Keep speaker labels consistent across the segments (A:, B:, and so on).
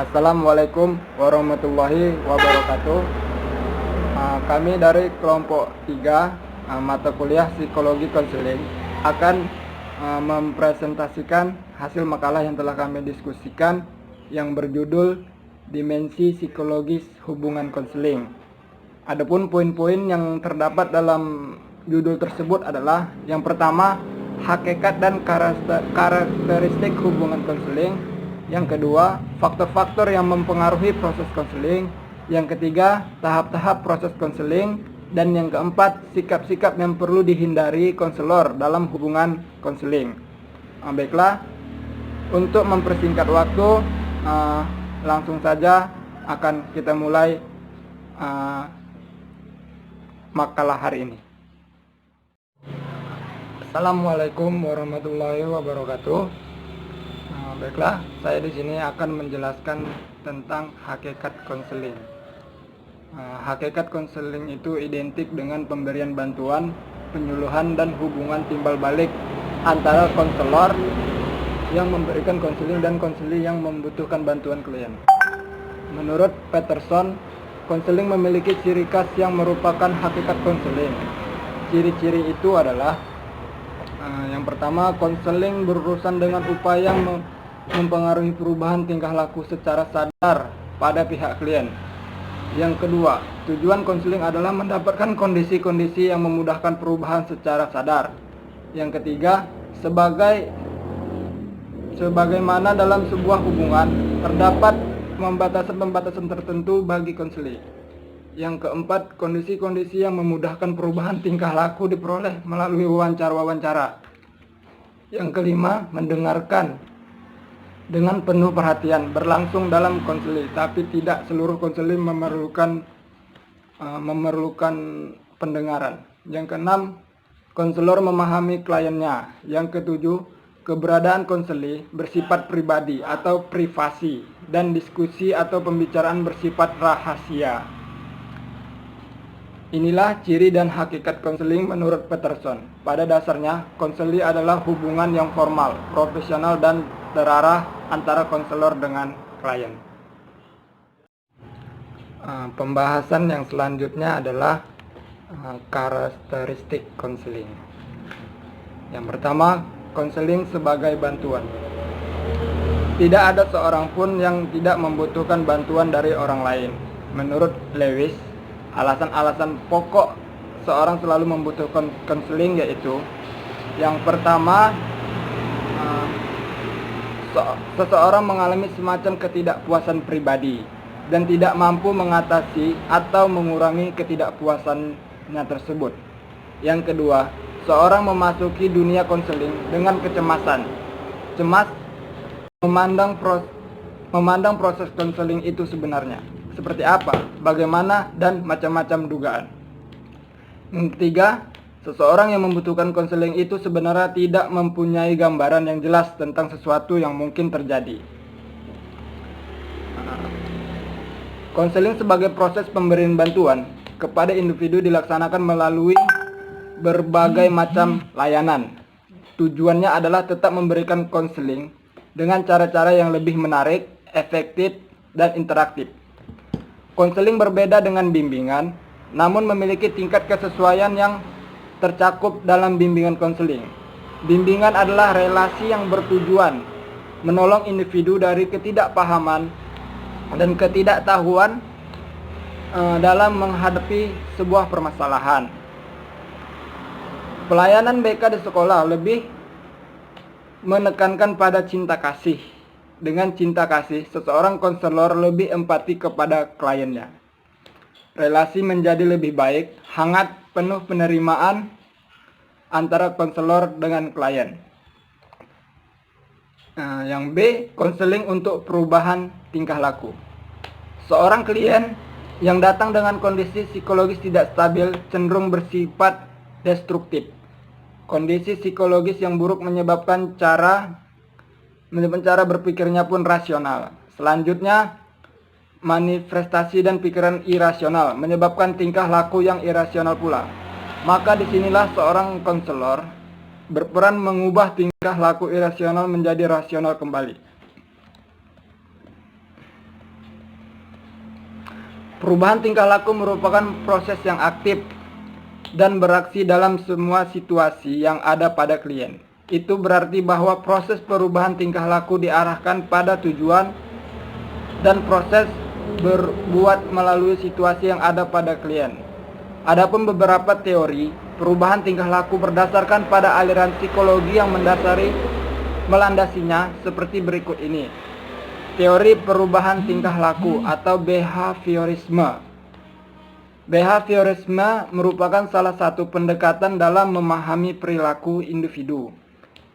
A: Assalamualaikum warahmatullahi wabarakatuh. Kami dari kelompok 3 mata kuliah Psikologi Konseling akan mempresentasikan hasil makalah yang telah kami diskusikan yang berjudul Dimensi Psikologis Hubungan Konseling. Adapun poin-poin yang terdapat dalam judul tersebut adalah yang pertama, hakikat dan karakteristik hubungan konseling. Yang kedua, faktor-faktor yang mempengaruhi proses konseling. Yang ketiga, tahap-tahap proses konseling. Dan yang keempat, sikap-sikap yang perlu dihindari konselor dalam hubungan konseling. Baiklah, untuk mempersingkat waktu, langsung saja akan kita mulai makalah hari ini. Assalamualaikum warahmatullahi wabarakatuh. Baiklah, saya di sini akan menjelaskan tentang hakikat konseling. Hakikat konseling itu identik dengan pemberian bantuan, penyuluhan, dan hubungan timbal balik antara konselor yang memberikan konseling dan konseli yang membutuhkan bantuan klien. Menurut Peterson, konseling memiliki ciri khas yang merupakan hakikat konseling. Ciri-ciri itu adalah yang pertama, konseling berurusan dengan upaya mempengaruhi perubahan tingkah laku secara sadar pada pihak klien. Yang kedua, tujuan konseling adalah mendapatkan kondisi-kondisi yang memudahkan perubahan secara sadar. Yang ketiga, sebagaimana dalam sebuah hubungan terdapat pembatasan-pembatasan tertentu bagi konseling. Yang keempat, kondisi-kondisi yang memudahkan perubahan tingkah laku diperoleh melalui wawancara. Yang kelima, mendengarkan dengan penuh perhatian berlangsung dalam konseling, tapi tidak seluruh konseling memerlukan pendengaran. Yang keenam, konselor memahami kliennya. Yang ketujuh, keberadaan konseling bersifat pribadi atau privasi dan diskusi atau pembicaraan bersifat rahasia. Inilah ciri dan hakikat konseling menurut Peterson. Pada dasarnya, konseling adalah hubungan yang formal, profesional, dan terarah antara konselor dengan klien. Pembahasan yang selanjutnya adalah karakteristik konseling. Yang pertama, konseling sebagai bantuan. Tidak ada seorang pun yang tidak membutuhkan bantuan dari orang lain. Menurut Lewis, alasan-alasan pokok seorang selalu membutuhkan konseling yaitu: yang pertama, seseorang mengalami semacam ketidakpuasan pribadi dan tidak mampu mengatasi atau mengurangi ketidakpuasannya tersebut. Yang kedua, seorang memasuki dunia konseling dengan kecemasan. Cemas memandang proses konseling itu sebenarnya seperti apa, bagaimana, dan macam-macam dugaan. Yang ketiga, seseorang yang membutuhkan konseling itu sebenarnya tidak mempunyai gambaran yang jelas tentang sesuatu yang mungkin terjadi. Konseling sebagai proses pemberian bantuan kepada individu dilaksanakan melalui berbagai macam layanan. Tujuannya adalah tetap memberikan konseling dengan cara-cara yang lebih menarik, efektif, dan interaktif. Konseling berbeda dengan bimbingan, namun memiliki tingkat kesesuaian yang tercakup dalam bimbingan konseling. Bimbingan adalah relasi yang bertujuan menolong individu dari ketidakpahaman dan ketidaktahuan dalam menghadapi sebuah permasalahan. Pelayanan BK di sekolah lebih menekankan pada cinta kasih. Dengan cinta kasih, seseorang konselor lebih empati kepada kliennya. Relasi menjadi lebih baik, hangat, penuh penerimaan antara konselor dengan klien. Yang B, konseling untuk perubahan tingkah laku. Seorang klien yang datang dengan kondisi psikologis tidak stabil cenderung bersifat destruktif. Kondisi psikologis yang buruk menyebabkan cara berpikirnya pun rasional. Selanjutnya, manifestasi dan pikiran irasional menyebabkan tingkah laku yang irasional pula. Maka disinilah seorang konselor berperan mengubah tingkah laku irasional menjadi rasional kembali. Perubahan tingkah laku merupakan proses yang aktif dan beraksi dalam semua situasi yang ada pada klien. Itu berarti bahwa proses perubahan tingkah laku diarahkan pada tujuan dan proses berbuat melalui situasi yang ada pada klien. Adapun beberapa teori perubahan tingkah laku berdasarkan pada aliran psikologi yang melandasinya seperti berikut ini. Teori perubahan tingkah laku atau behaviorisme. Behaviorisme merupakan salah satu pendekatan dalam memahami perilaku individu.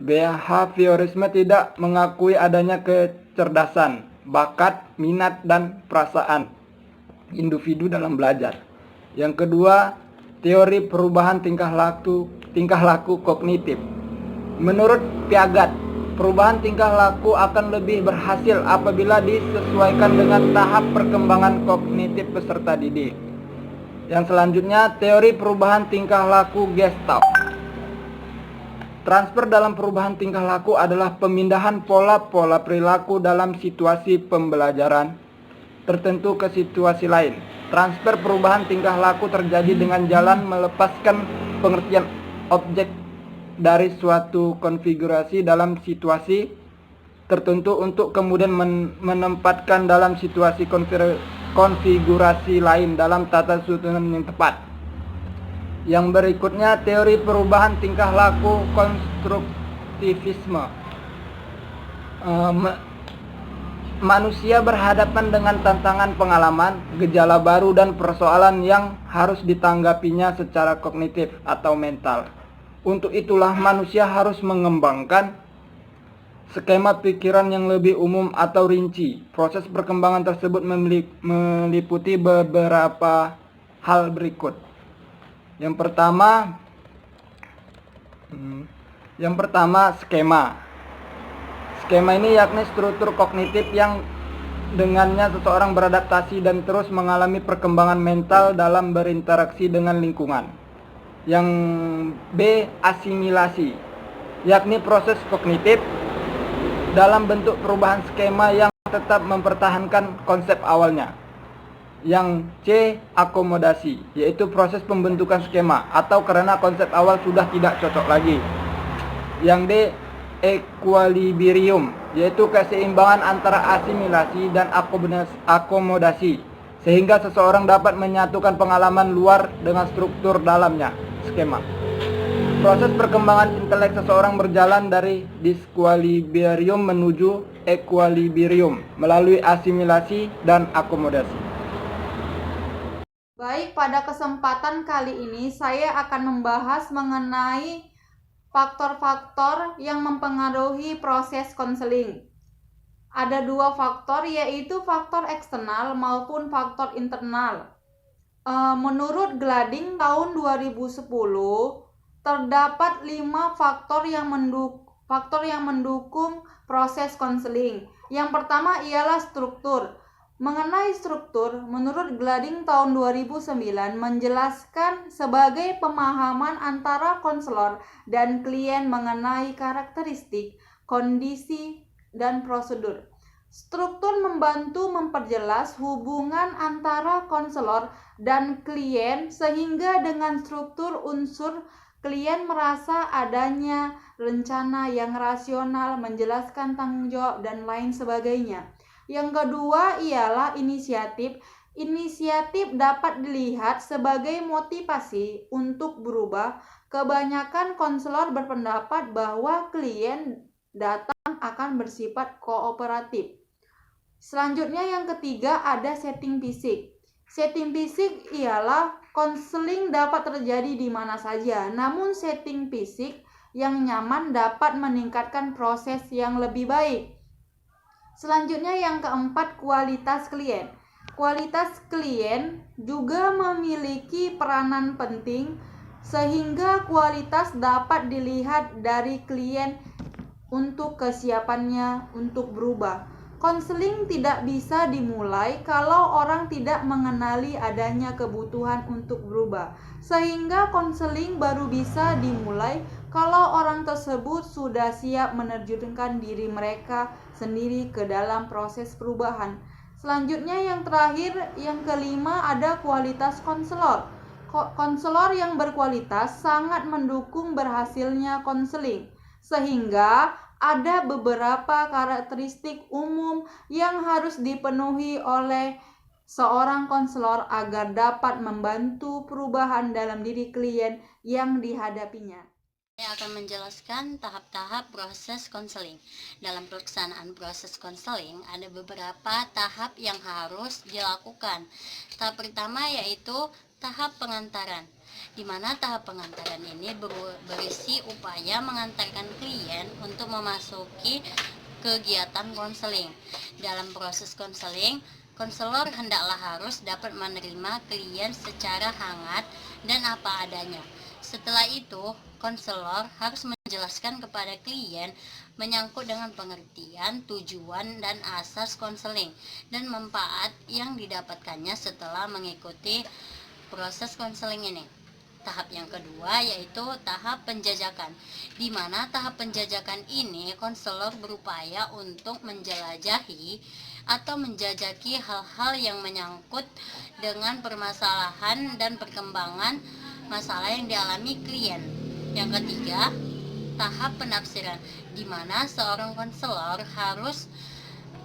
A: Behaviorisme tidak mengakui adanya kecerdasan, bakat, minat, dan perasaan individu dalam belajar. Yang kedua, teori perubahan tingkah laku kognitif. Menurut Piaget, perubahan tingkah laku akan lebih berhasil apabila disesuaikan dengan tahap perkembangan kognitif peserta didik. Yang selanjutnya, teori perubahan tingkah laku Gestalt. Transfer dalam perubahan tingkah laku adalah pemindahan pola-pola perilaku dalam situasi pembelajaran tertentu ke situasi lain. Transfer perubahan tingkah laku terjadi dengan jalan melepaskan pengertian objek dari suatu konfigurasi dalam situasi tertentu untuk kemudian menempatkan dalam situasi konfigurasi lain dalam tata susunan yang tepat. Yang berikutnya, teori perubahan tingkah laku konstruktivisme. Manusia berhadapan dengan tantangan pengalaman, gejala baru, dan persoalan yang harus ditanggapinya secara kognitif atau mental. Untuk itulah manusia harus mengembangkan skema pikiran yang lebih umum atau rinci. Proses perkembangan tersebut meliputi beberapa hal berikut. Yang pertama, skema. Skema ini yakni struktur kognitif yang dengannya seseorang beradaptasi dan terus mengalami perkembangan mental dalam berinteraksi dengan lingkungan. Yang B, asimilasi, yakni proses kognitif dalam bentuk perubahan skema yang tetap mempertahankan konsep awalnya. Yang C, akomodasi, yaitu proses pembentukan skema atau karena konsep awal sudah tidak cocok lagi. Yang D, equilibrium, yaitu keseimbangan antara asimilasi dan akomodasi, sehingga seseorang dapat menyatukan pengalaman luar dengan struktur dalamnya, skema. Proses perkembangan intelek seseorang berjalan dari disequilibrium menuju equilibrium melalui asimilasi dan akomodasi.
B: Baik, pada kesempatan kali ini saya akan membahas mengenai faktor-faktor yang mempengaruhi proses konseling. Ada dua faktor, yaitu faktor eksternal maupun faktor internal. Menurut Glading tahun 2010, terdapat 5 faktor yang mendukung proses konseling. Yang pertama ialah struktur. Mengenai struktur, menurut Glading tahun 2009 menjelaskan sebagai pemahaman antara konselor dan klien mengenai karakteristik, kondisi, dan prosedur. Struktur membantu memperjelas hubungan antara konselor dan klien sehingga dengan struktur unsur klien merasa adanya rencana yang rasional, menjelaskan tanggung jawab, dan lain sebagainya. Yang kedua ialah inisiatif. Inisiatif dapat dilihat sebagai motivasi untuk berubah. Kebanyakan konselor berpendapat bahwa klien datang akan bersifat kooperatif. Selanjutnya yang ketiga ada setting fisik. Setting fisik ialah konseling dapat terjadi di mana saja, namun setting fisik yang nyaman dapat meningkatkan proses yang lebih baik. Selanjutnya yang keempat, kualitas klien. Kualitas klien juga memiliki peranan penting sehingga kualitas dapat dilihat dari klien untuk kesiapannya untuk berubah. Konseling tidak bisa dimulai kalau orang tidak mengenali adanya kebutuhan untuk berubah, sehingga konseling baru bisa dimulai kalau orang tersebut sudah siap menerjunkan diri mereka sendiri ke dalam proses perubahan. Selanjutnya yang terakhir, yang kelima ada kualitas konselor. Konselor yang berkualitas sangat mendukung berhasilnya konseling, sehingga ada beberapa karakteristik umum yang harus dipenuhi oleh seorang konselor agar dapat membantu perubahan dalam diri klien yang dihadapinya.
C: Saya akan menjelaskan tahap-tahap proses konseling. Dalam pelaksanaan proses konseling, ada beberapa tahap yang harus dilakukan. Tahap pertama yaitu tahap pengantaran, di mana tahap pengantaran ini berisi upaya mengantarkan klien untuk memasuki kegiatan konseling. Dalam proses konseling, konselor hendaklah harus dapat menerima klien secara hangat dan apa adanya. Setelah itu, konselor harus menjelaskan kepada klien menyangkut dengan pengertian, tujuan, dan asas konseling dan manfaat yang didapatkannya setelah mengikuti proses konseling ini. Tahap yang kedua yaitu tahap penjajakan, di mana tahap penjajakan ini konselor berupaya untuk menjelajahi atau menjajaki hal-hal yang menyangkut dengan permasalahan dan perkembangan masalah yang dialami klien. Yang ketiga, tahap penafsiran, di mana seorang konselor harus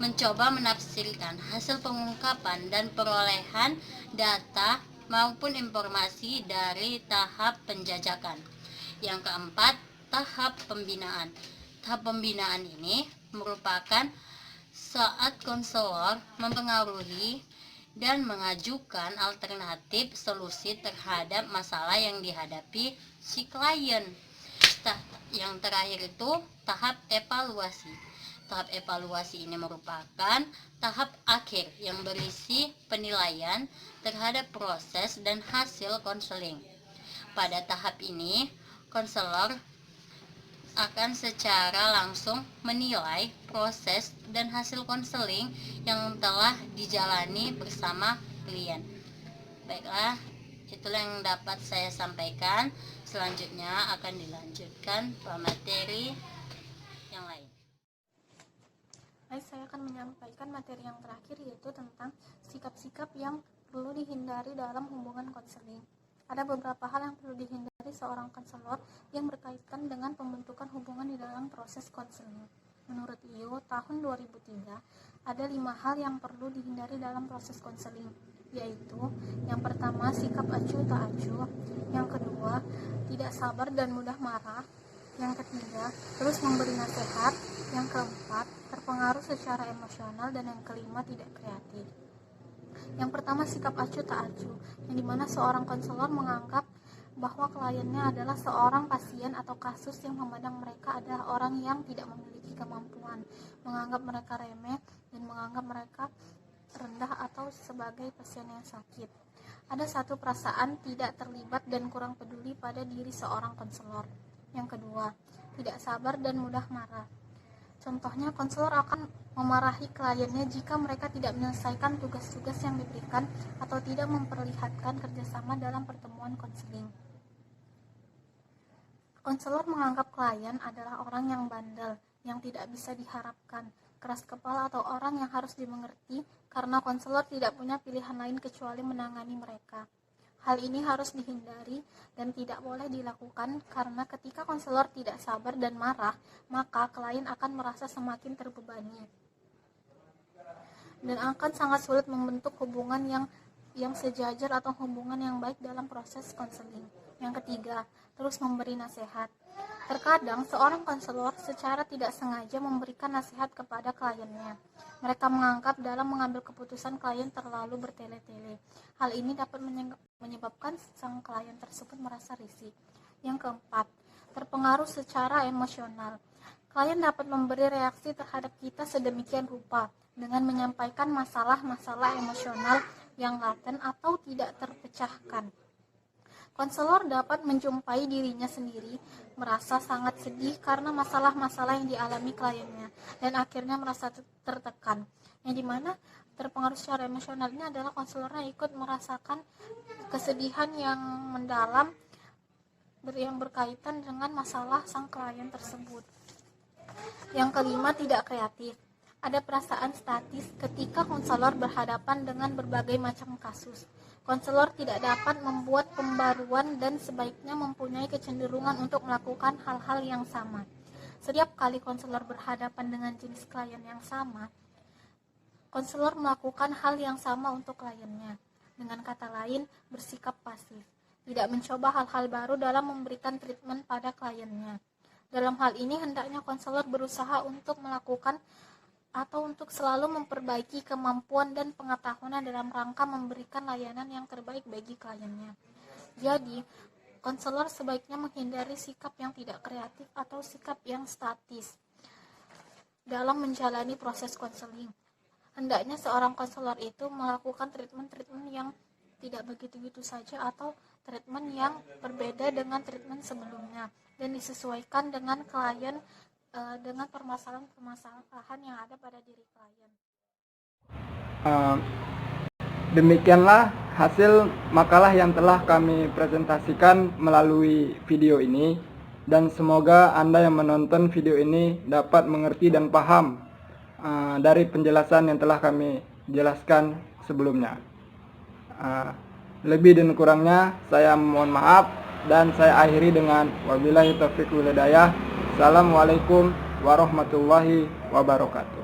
C: mencoba menafsirkan hasil pengungkapan dan perolehan data maupun informasi dari tahap penjajakan. Yang keempat, tahap pembinaan. Tahap pembinaan ini merupakan saat konselor mempengaruhi dan mengajukan alternatif solusi terhadap masalah yang dihadapi si klien. Yang terakhir itu tahap evaluasi. Tahap evaluasi ini merupakan tahap akhir yang berisi penilaian terhadap proses dan hasil konseling. Pada tahap ini, konselor akan secara langsung menilai proses dan hasil konseling yang telah dijalani bersama klien. Baiklah, itulah yang dapat saya sampaikan. Selanjutnya akan dilanjutkan pada materi yang lain.
D: Baik, saya akan menyampaikan materi yang terakhir, yaitu tentang sikap-sikap yang perlu dihindari dalam hubungan konseling. Ada beberapa hal yang perlu dihindari seorang konselor yang berkaitan dengan pembentukan hubungan di dalam proses konseling. Menurut IO tahun 2003, ada 5 hal yang perlu dihindari dalam proses konseling, yaitu yang pertama, sikap acuh tak acuh. Yang kedua, tidak sabar dan mudah marah. Yang ketiga, terus memberi nasihat. Yang keempat, terpengaruh secara emosional. Dan yang kelima, tidak kreatif. Yang pertama, sikap acuh tak acuh, yang dimana seorang konselor menganggap bahwa kliennya adalah seorang pasien atau kasus yang memandang mereka adalah orang yang tidak memiliki kemampuan, menganggap mereka remeh, dan menganggap mereka rendah atau sebagai pasien yang sakit. Ada satu perasaan tidak terlibat dan kurang peduli pada diri seorang konselor. Yang kedua, tidak sabar dan mudah marah. Contohnya, konselor akan memarahi kliennya jika mereka tidak menyelesaikan tugas-tugas yang diberikan atau tidak memperlihatkan kerjasama dalam pertemuan konseling. Konselor menganggap klien adalah orang yang bandel, yang tidak bisa diharapkan, keras kepala, atau orang yang harus dimengerti karena konselor tidak punya pilihan lain kecuali menangani mereka. Hal ini harus dihindari dan tidak boleh dilakukan karena ketika konselor tidak sabar dan marah, maka klien akan merasa semakin terbebani dan akan sangat sulit membentuk hubungan yang sejajar atau hubungan yang baik dalam proses konseling. Yang ketiga, terus memberi nasihat. Terkadang seorang konselor secara tidak sengaja memberikan nasihat kepada kliennya. Mereka menganggap dalam mengambil keputusan klien terlalu bertele-tele. Hal ini dapat menyebabkan sang klien tersebut merasa risih. Yang keempat, terpengaruh secara emosional. Klien dapat memberi reaksi terhadap kita sedemikian rupa dengan menyampaikan masalah-masalah emosional yang laten atau tidak terpecahkan. Konselor dapat menjumpai dirinya sendiri merasa sangat sedih karena masalah-masalah yang dialami kliennya dan akhirnya merasa tertekan. Yang dimana terpengaruh secara emosional ini adalah konselornya ikut merasakan kesedihan yang mendalam yang berkaitan dengan masalah sang klien tersebut. Yang kelima, tidak kreatif. Ada perasaan statis ketika konselor berhadapan dengan berbagai macam kasus. Konselor tidak dapat membuat pembaruan dan sebaiknya mempunyai kecenderungan untuk melakukan hal-hal yang sama. Setiap kali konselor berhadapan dengan jenis klien yang sama, konselor melakukan hal yang sama untuk kliennya. Dengan kata lain, bersikap pasif, tidak mencoba hal-hal baru dalam memberikan treatment pada kliennya. Dalam hal ini, hendaknya konselor berusaha untuk melakukan atau untuk selalu memperbaiki kemampuan dan pengetahuan dalam rangka memberikan layanan yang terbaik bagi kliennya. Jadi, konselor sebaiknya menghindari sikap yang tidak kreatif atau sikap yang statis dalam menjalani proses konseling. Hendaknya seorang konselor itu melakukan treatment-treatment yang tidak begitu-begitu saja atau treatment yang berbeda dengan treatment sebelumnya dan disesuaikan dengan klien, dengan permasalahan-permasalahan yang ada pada diri klien.
A: Demikianlah hasil makalah yang telah kami presentasikan melalui video ini, dan semoga Anda yang menonton video ini dapat mengerti dan paham dari penjelasan yang telah kami jelaskan sebelumnya. Lebih dan kurangnya saya mohon maaf, dan saya akhiri dengan wabillahi taufiq wal hidayah. Assalamualaikum warahmatullahi wabarakatuh.